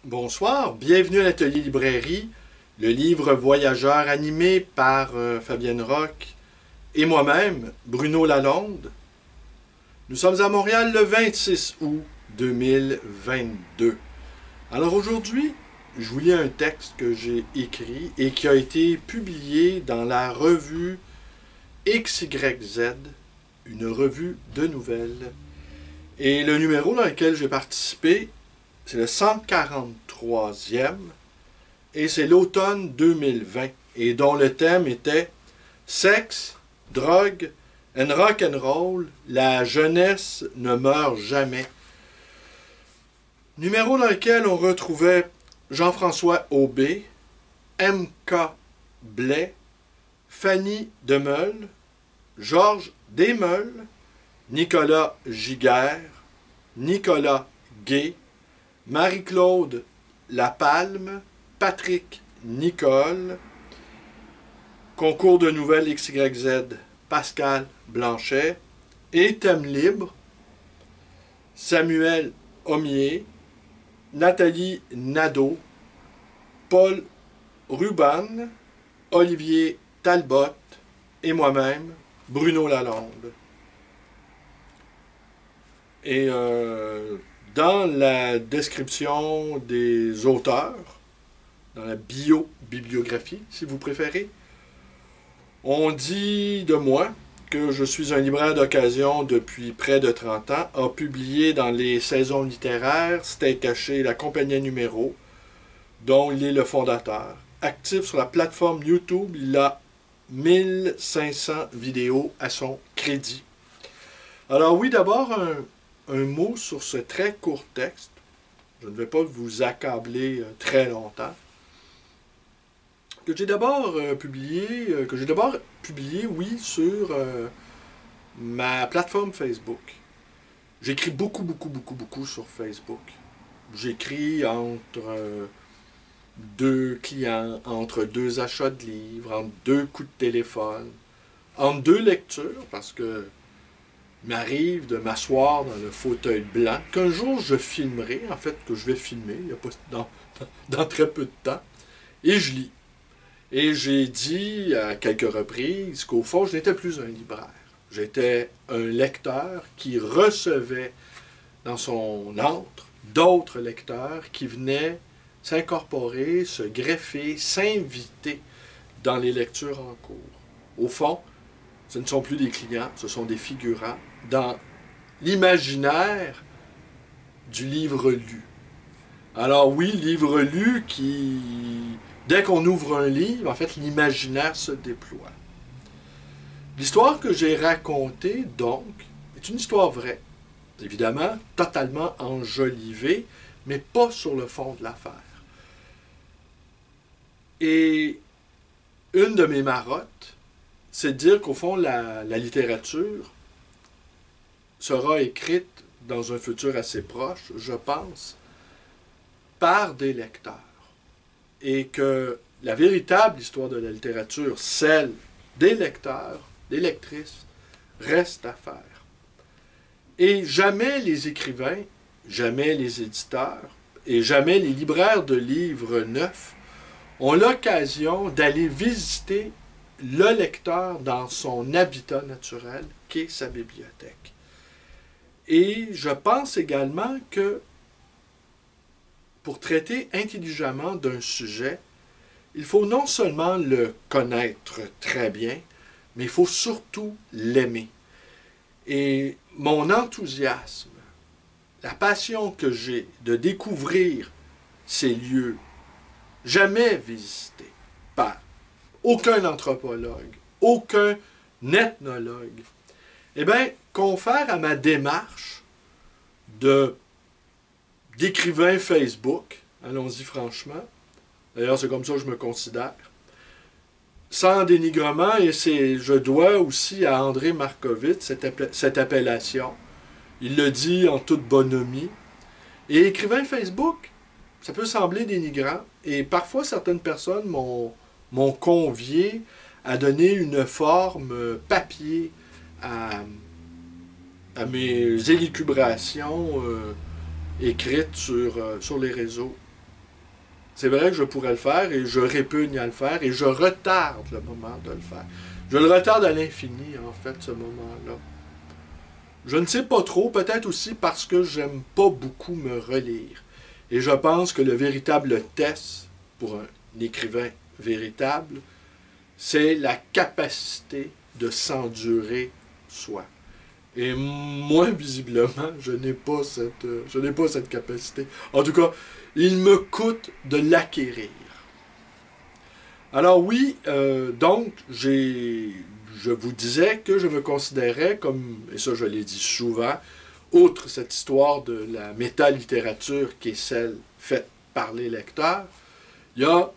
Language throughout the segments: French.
Bonsoir, bienvenue à l'Atelier Librairie, le livre voyageur animé par Fabienne Roch et moi-même, Bruno Lalonde. Nous sommes à Montréal le 26 août 2022. Alors aujourd'hui, je vous lis un texte que j'ai écrit et qui a été publié dans la revue XYZ, une revue de nouvelles. Et le numéro dans lequel j'ai participé, c'est le 143e et c'est l'automne 2020 et dont le thème était Sexe, drogue and rock'n'roll, la jeunesse ne meurt jamais. Numéro dans lequel on retrouvait Jean-François Aubé, M.K. Blais, Fanny Demeule, Georges Desmeules, Nicolas Giguère, Nicolas Gay, Marie-Claude Lapalme, Patrick Nicole, concours de nouvelles XYZ, Pascal Blanchet, et thème libre, Samuel Homier, Nathalie Nadeau, Paul Ruban, Olivier Talbot et moi-même, Bruno Lalonde. Et dans la description des auteurs, dans la bibliographie, si vous préférez, on dit de moi que je suis un libraire d'occasion depuis près de 30 ans, a publié dans les saisons littéraires, Steak Haché et la compagnie Numéro, dont il est le fondateur. Actif sur la plateforme YouTube, il a 1500 vidéos à son crédit. Alors oui, d'abord un mot sur ce très court texte. Je ne vais pas vous accabler très longtemps. Que j'ai d'abord publié, oui, sur ma plateforme Facebook. J'écris beaucoup sur Facebook. J'écris entre deux clients, entre deux achats de livres, entre deux coups de téléphone, entre deux lectures, parce que il m'arrive de m'asseoir dans le fauteuil blanc, qu'un jour je filmerai, en fait, que je vais filmer, il y a pas, dans très peu de temps, et je lis. Et j'ai dit à quelques reprises qu'au fond, je n'étais plus un libraire. J'étais un lecteur qui recevait dans son antre d'autres lecteurs qui venaient s'incorporer, se greffer, s'inviter dans les lectures en cours. Au fond, ce ne sont plus des clients, ce sont des figurants dans l'imaginaire du livre lu. Alors oui, livre lu qui, dès qu'on ouvre un livre, en fait, l'imaginaire se déploie. L'histoire que j'ai racontée, donc, est une histoire vraie. Évidemment, totalement enjolivée, mais pas sur le fond de l'affaire. Et une de mes marottes, c'est de dire qu'au fond, la littérature sera écrite dans un futur assez proche, je pense, par des lecteurs. Et que la véritable histoire de la littérature, celle des lecteurs, des lectrices, reste à faire. Et jamais les écrivains, jamais les éditeurs, et jamais les libraires de livres neufs ont l'occasion d'aller visiter le lecteur dans son habitat naturel, qu'est sa bibliothèque. Et je pense également que pour traiter intelligemment d'un sujet, il faut non seulement le connaître très bien, mais il faut surtout l'aimer. Et mon enthousiasme, la passion que j'ai de découvrir ces lieux jamais visités par aucun anthropologue, aucun ethnologue, eh bien, confère à ma démarche d'écrivain Facebook, allons-y franchement, d'ailleurs c'est comme ça que je me considère, sans dénigrement, et je dois aussi à André Markovitch cette appellation, il le dit en toute bonhomie, et écrivain Facebook, ça peut sembler dénigrant, et parfois certaines personnes m'ont convié à donner une forme papier à mes élucubrations écrites sur les réseaux. C'est vrai que je pourrais le faire et je répugne à le faire et je retarde le moment de le faire. Je le retarde à l'infini, en fait, ce moment-là. Je ne sais pas trop, peut-être aussi parce que j'aime pas beaucoup me relire. Et je pense que le véritable test pour un écrivain véritable, c'est la capacité de s'endurer soi. Et moi, visiblement, je n'ai pas cette capacité. En tout cas, il me coûte de l'acquérir. Alors oui, donc, je vous disais que je me considérais comme, et ça je l'ai dit souvent, outre cette histoire de la métalittérature qui est celle faite par les lecteurs, il y a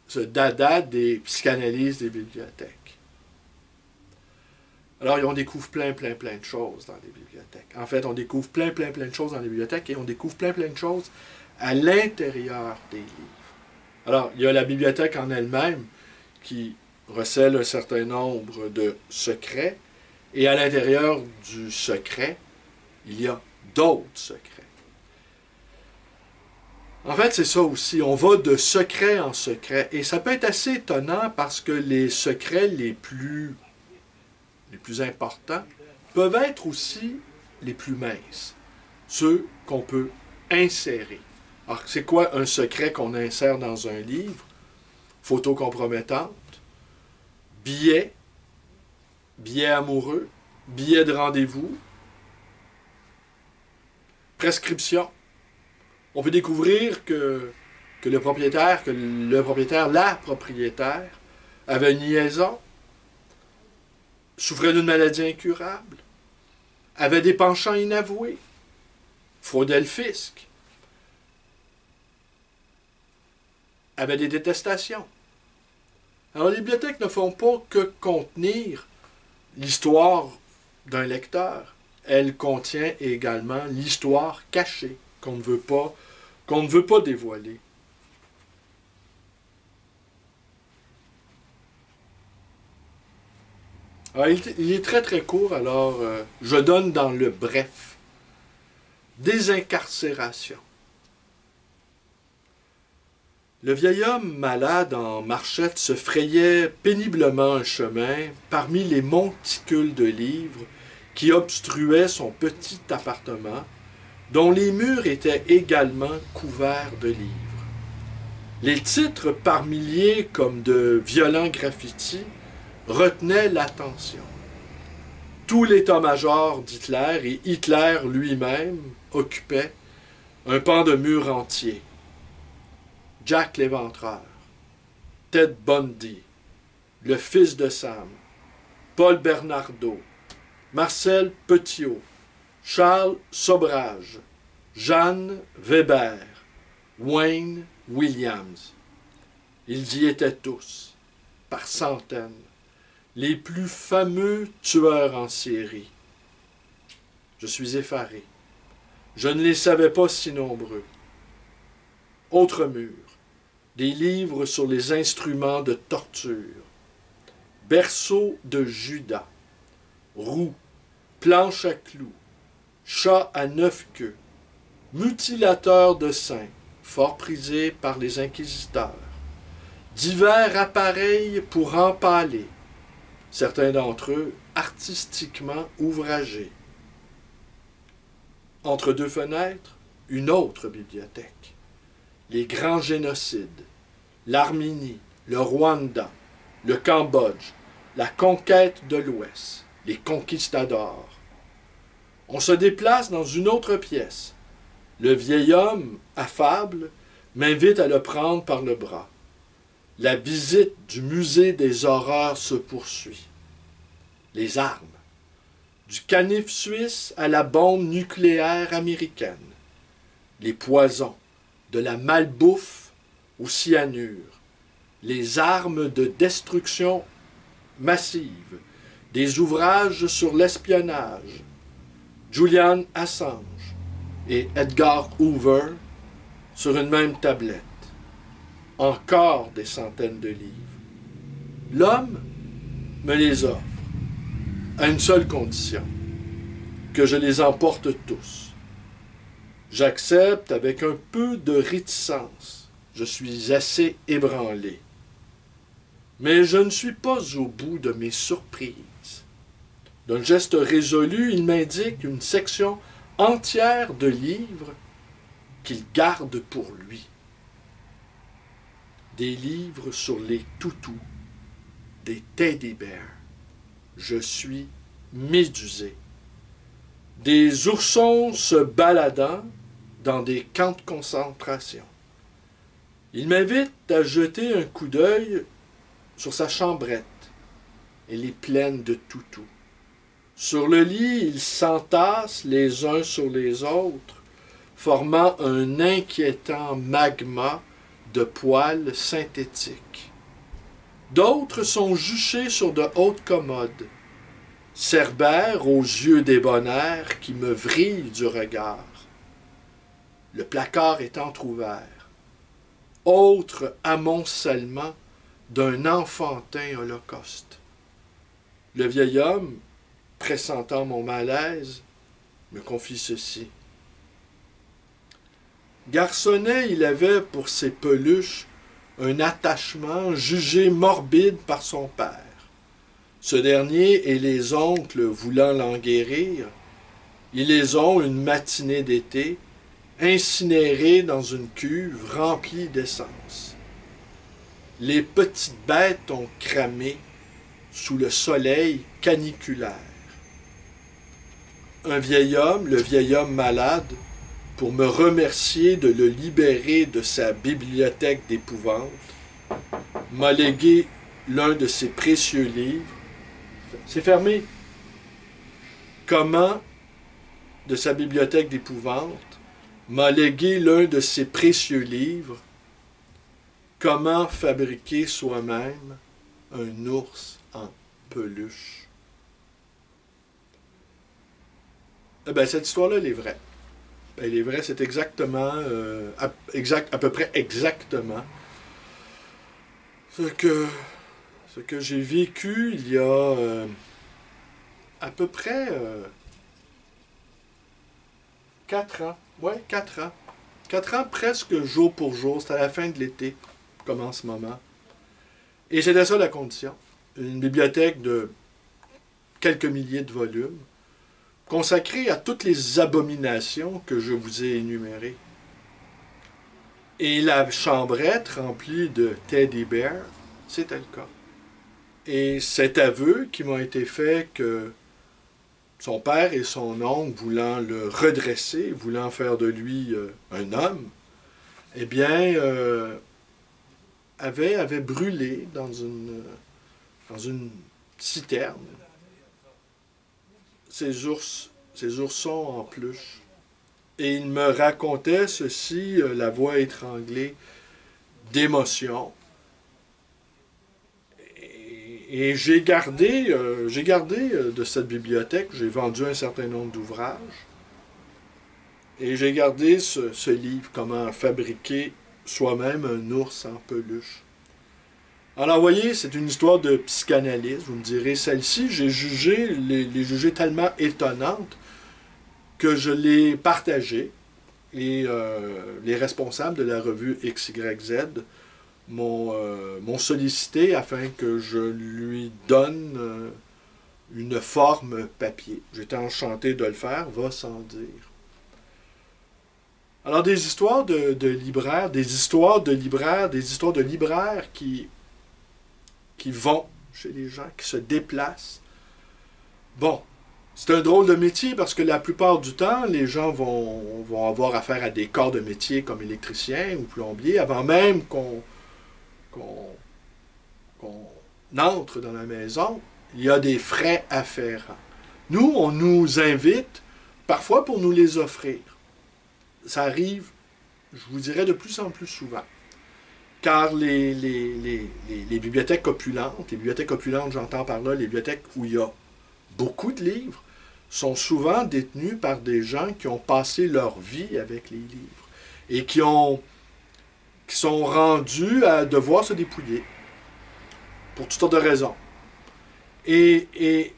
ce dada des psychanalystes des bibliothèques. Alors, on découvre plein de choses dans les bibliothèques. En fait, on découvre plein de choses dans les bibliothèques et on découvre plein de choses à l'intérieur des livres. Alors, il y a la bibliothèque en elle-même qui recèle un certain nombre de secrets et à l'intérieur du secret, il y a d'autres secrets. En fait, c'est ça aussi. On va de secret en secret. Et ça peut être assez étonnant parce que les secrets les plus importants peuvent être aussi les plus minces. Ceux qu'on peut insérer. Alors, c'est quoi un secret qu'on insère dans un livre? Photo compromettante, billet amoureux, billet de rendez-vous, prescription. On peut découvrir que la propriétaire avait une liaison, souffrait d'une maladie incurable, avait des penchants inavoués, fraudait le fisc, avait des détestations. Alors les bibliothèques ne font pas que contenir l'histoire d'un lecteur. Elle contient également l'histoire cachée qu'on ne veut pas dévoiler. Alors, il est très court, alors je donne dans le bref. Désincarcération. Le vieil homme malade en marchette se frayait péniblement un chemin parmi les monticules de livres qui obstruaient son petit appartement, dont les murs étaient également couverts de livres. Les titres par milliers comme de violents graffitis retenaient l'attention. Tout l'état-major d'Hitler et Hitler lui-même occupaient un pan de mur entier. Jack l'Éventreur, Ted Bundy, le fils de Sam, Paul Bernardo, Marcel Petiot, Charles Sobrage, Jeanne Weber, Wayne Williams. Ils y étaient tous, par centaines, les plus fameux tueurs en série. Je suis effaré. Je ne les savais pas si nombreux. Autre mur. Des livres sur les instruments de torture. Berceau de Judas. Roue. Planche à clous. Chat à 9 queues. Mutilateur de seins, fort prisé par les inquisiteurs. Divers appareils pour empaler. Certains d'entre eux artistiquement ouvragés. Entre deux fenêtres, une autre bibliothèque. Les grands génocides, l'Arménie, le Rwanda, le Cambodge, la conquête de l'Ouest, les conquistadors. On se déplace dans une autre pièce. Le vieil homme, affable, m'invite à le prendre par le bras. La visite du musée des horreurs se poursuit. Les armes, du canif suisse à la bombe nucléaire américaine. Les poisons, de la malbouffe au cyanure. Les armes de destruction massive. Des ouvrages sur l'espionnage. Julian Assange et Edgar Hoover sur une même tablette. Encore des centaines de livres. L'homme me les offre, à une seule condition, que je les emporte tous. J'accepte avec un peu de réticence, Je suis assez ébranlé. Mais je ne suis pas au bout de mes surprises. D'un geste résolu, il m'indique une section entière de livres qu'il garde pour lui. Des livres sur les toutous, des teddy bears. Je suis médusé. Des oursons se baladant dans des camps de concentration. Il m'invite à jeter un coup d'œil sur sa chambrette. Elle est pleine de toutous. Sur le lit, ils s'entassent les uns sur les autres, formant un inquiétant magma de poils synthétiques. D'autres sont juchés sur de hautes commodes, Cerbère aux yeux débonnaires qui me vrillent du regard. Le placard est entrouvert. Autre amoncellement d'un enfantin holocauste. Le vieil homme, pressentant mon malaise, me confie ceci. Garçonnet, il avait pour ses peluches un attachement jugé morbide par son père. Ce dernier et les oncles voulant l'en guérir, ils les ont une matinée d'été incinérés dans une cuve remplie d'essence. Les petites bêtes ont cramé sous le soleil caniculaire. Un vieil homme, le vieil homme malade, pour me remercier de le libérer de sa bibliothèque d'épouvante, m'a légué l'un de ses précieux livres. C'est fermé. Comment, de sa bibliothèque d'épouvante, m'a légué l'un de ses précieux livres, Comment fabriquer soi-même un ours en peluche. Eh bien, cette histoire-là, elle est vraie. Elle est vraie, c'est exactement, à peu près exactement ce que j'ai vécu il y a à peu près 4 ans. Ouais, 4 ans. 4 ans presque jour pour jour. C'était à la fin de l'été, comme en ce moment. Et c'était ça la condition. Une bibliothèque de quelques milliers de volumes, consacrée à toutes les abominations que je vous ai énumérées. Et la chambrette remplie de teddy bears, c'était le cas. Et cet aveu qui m'a été fait que son père et son oncle, voulant le redresser, voulant faire de lui un homme, eh bien, avait brûlé dans une citerne ces oursons en peluche. Et il me racontait ceci, la voix étranglée d'émotion. Et j'ai gardé de cette bibliothèque, j'ai vendu un certain nombre d'ouvrages, et j'ai gardé ce livre, Comment fabriquer soi-même un ours en peluche. Alors, vous voyez, c'est une histoire de psychanalyse, vous me direz. Celle-ci, j'ai jugé, les jugée tellement étonnante que je l'ai partagée. Et les responsables de la revue XYZ m'ont sollicité afin que je lui donne une forme papier. J'étais enchanté de le faire, va sans dire. Alors, des histoires de libraires, des histoires de libraires qui vont chez les gens, qui se déplacent. Bon, c'est un drôle de métier parce que la plupart du temps, les gens vont avoir affaire à des corps de métier comme électricien ou plombier avant même qu'on entre dans la maison. Il y a des frais afférents. Nous, on nous invite parfois pour nous les offrir. Ça arrive, je vous dirais, de plus en plus souvent. Car les bibliothèques opulentes, j'entends par là, les bibliothèques où il y a beaucoup de livres, sont souvent détenues par des gens qui ont passé leur vie avec les livres et qui sont rendus à devoir se dépouiller pour toutes sortes de raisons. Et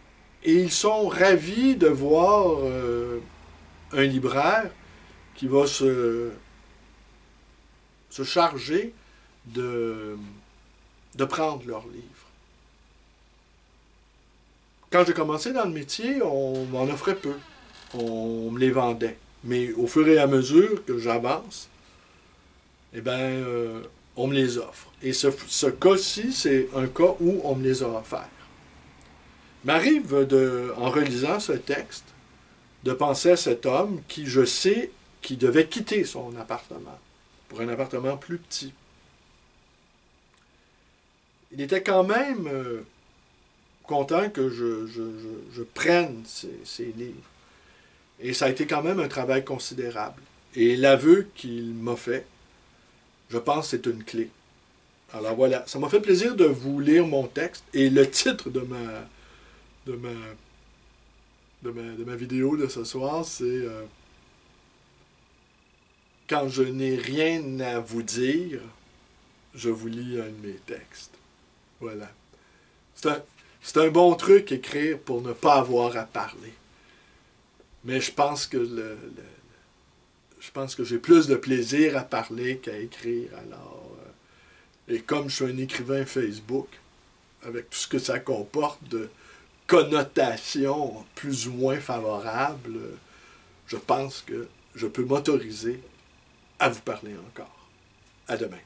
ils sont ravis de voir un libraire qui va se se charger de prendre leurs livres. Quand j'ai commencé dans le métier, on m'en offrait peu. On me les vendait. Mais au fur et à mesure que j'avance, eh bien, on me les offre. Et ce cas-ci, c'est un cas où on me les a offerts. Il m'arrive, en relisant ce texte, de penser à cet homme qui, je sais, qui devait quitter son appartement pour un appartement plus petit. Il était quand même content que je prenne ces livres. Et ça a été quand même un travail considérable. Et l'aveu qu'il m'a fait, je pense que c'est une clé. Alors voilà, ça m'a fait plaisir de vous lire mon texte. Et le titre de ma vidéo de ce soir, c'est Quand je n'ai rien à vous dire, je vous lis un de mes textes. Voilà. C'est un bon truc, écrire, pour ne pas avoir à parler. Mais je pense que j'ai plus de plaisir à parler qu'à écrire. Alors, et comme je suis un écrivain Facebook, avec tout ce que ça comporte de connotations plus ou moins favorables, je pense que je peux m'autoriser à vous parler encore. À demain.